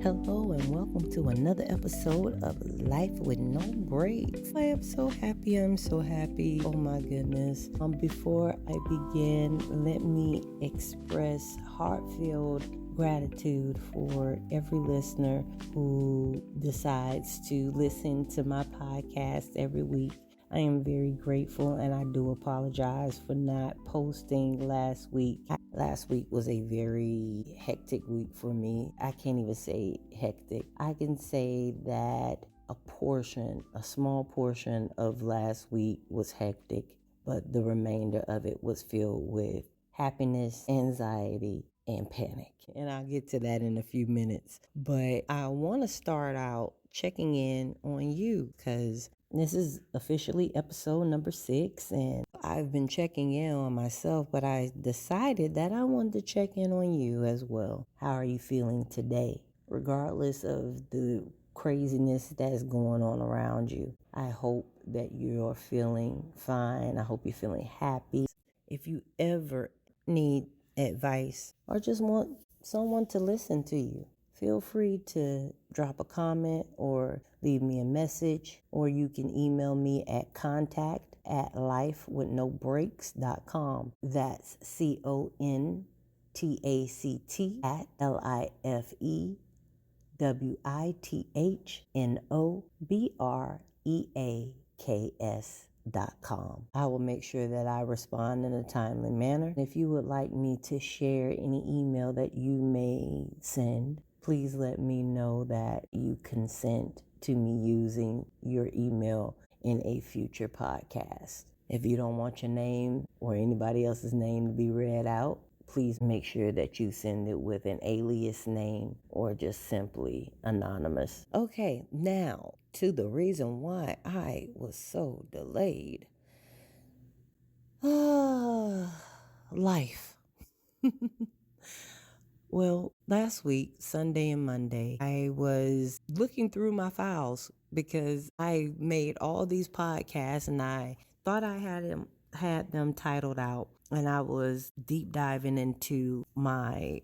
Hello and welcome to another episode of Life with No Breaks. I am so happy. Oh my goodness. Before I begin, let me express heartfelt gratitude for every listener who decides to listen to my podcast every week. I am very grateful, and I do apologize for not posting last week. Last week was a very hectic week for me. I can't even say hectic. I can say that a small portion of last week was hectic, but the remainder of it was filled with happiness, anxiety, and panic. And I'll get to that in a few minutes. But I want to start out checking in on you because this is officially episode number 6, and I've been checking in on myself, but I decided that I wanted to check in on you as well. How are you feeling today? Regardless of the craziness that's going on around you, I hope that you're feeling fine. I hope you're feeling happy. If you ever need advice or just want someone to listen to you, feel free to drop a comment or leave me a message, or you can email me at contact@lifewithnobreaks.com. That's contact@lifewithnobreaks.com. I will make sure that I respond in a timely manner. If you would like me to share any email that you may send, please let me know that you consent to me using your email in a future podcast. If you don't want your name or anybody else's name to be read out, please make sure that you send it with an alias name or just simply anonymous. Okay, now to the reason why I was so delayed. Life. Well, last week, Sunday and Monday, I was looking through my files because I made all these podcasts and I thought I had them titled out, and I was deep diving into my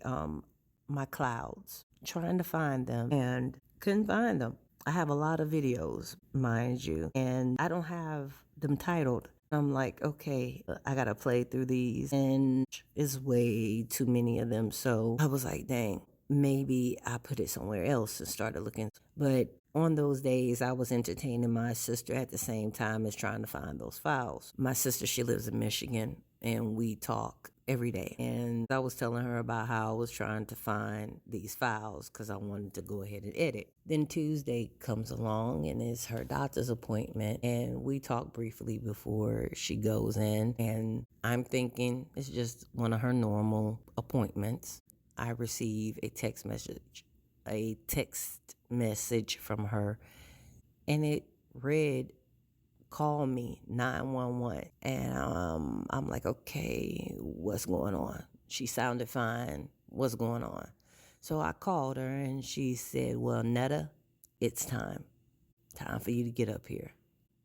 my clouds trying to find them and couldn't find them. I have a lot of videos, mind you, and I don't have them titled. I'm like, okay, I gotta play through these, and it's way too many of them. So I was like, dang, maybe I put it somewhere else and started looking. But on those days, I was entertaining my sister at the same time as trying to find those files. My sister, she lives in Michigan, and we talk every day. And I was telling her about how I was trying to find these files because I wanted to go ahead and edit. Then Tuesday comes along and it's her doctor's appointment, and we talk briefly before she goes in, and I'm thinking it's just one of her normal appointments. I receive a text message from her, and it read, call me 911. And I'm like, okay, what's going on? She sounded fine. What's going on? So I called her and she said, well, Netta, it's time for you to get up here.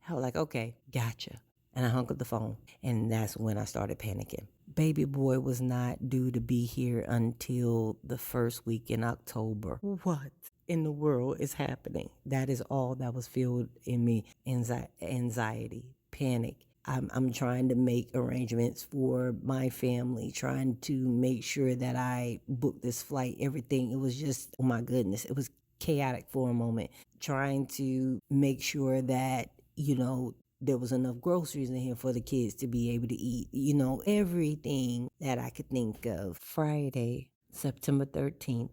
I was like, okay, gotcha. And I hung up the phone, and that's when I started panicking. Baby boy was not due to be here until the first week in October. What in the world is happening? That is all that was filled in me. Anxiety, panic. I'm trying to make arrangements for my family, trying to make sure that I book this flight, everything. It was just, oh my goodness, it was chaotic for a moment. Trying to make sure that, there was enough groceries in here for the kids to be able to eat, everything that I could think of. Friday, September 13th,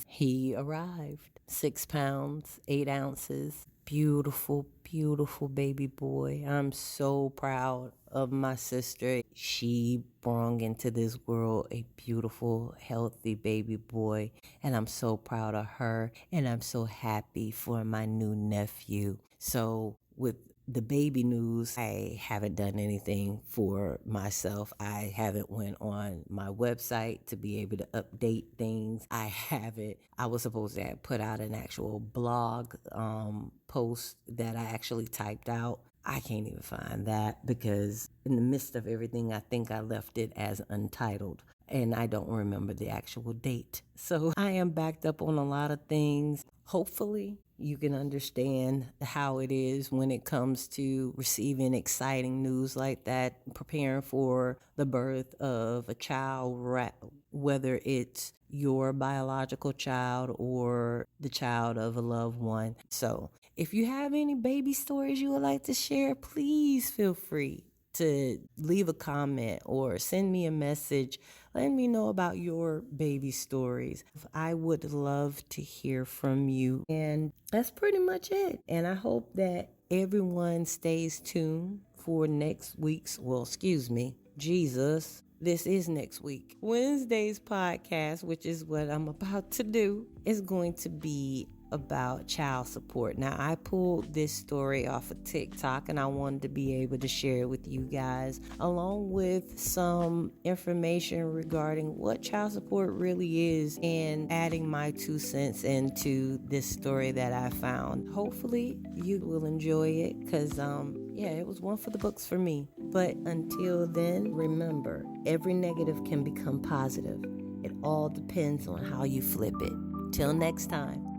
he arrived. 6 pounds, 8 ounces. Beautiful, beautiful baby boy. I'm so proud of my sister. She brought into this world a beautiful, healthy baby boy, and I'm so proud of her, and I'm so happy for my new nephew. So with the baby news, I haven't done anything for myself. I haven't went on my website to be able to update things. I was supposed to put out an actual blog post that I actually typed out. I can't even find that because in the midst of everything, I think I left it as untitled. and I don't remember the actual date. So I am backed up on a lot of things. Hopefully, you can understand how it is when it comes to receiving exciting news like that, preparing for the birth of a child, whether it's your biological child or the child of a loved one. So, if you have any baby stories you would like to share, please feel free to leave a comment or send me a message letting me know about your baby stories. I would love to hear from you. And that's pretty much it. And I hope that everyone stays tuned for next week's, Jesus. This is next week. Wednesday's podcast, which is what I'm about to do, is going to be about child support. Now, I pulled this story off of TikTok and I wanted to be able to share it with you guys, along with some information regarding what child support really is and adding my 2 cents into this story that I found. Hopefully, you will enjoy it because, it was one for the books for me. But until then, remember, every negative can become positive. It all depends on how you flip it. Till next time.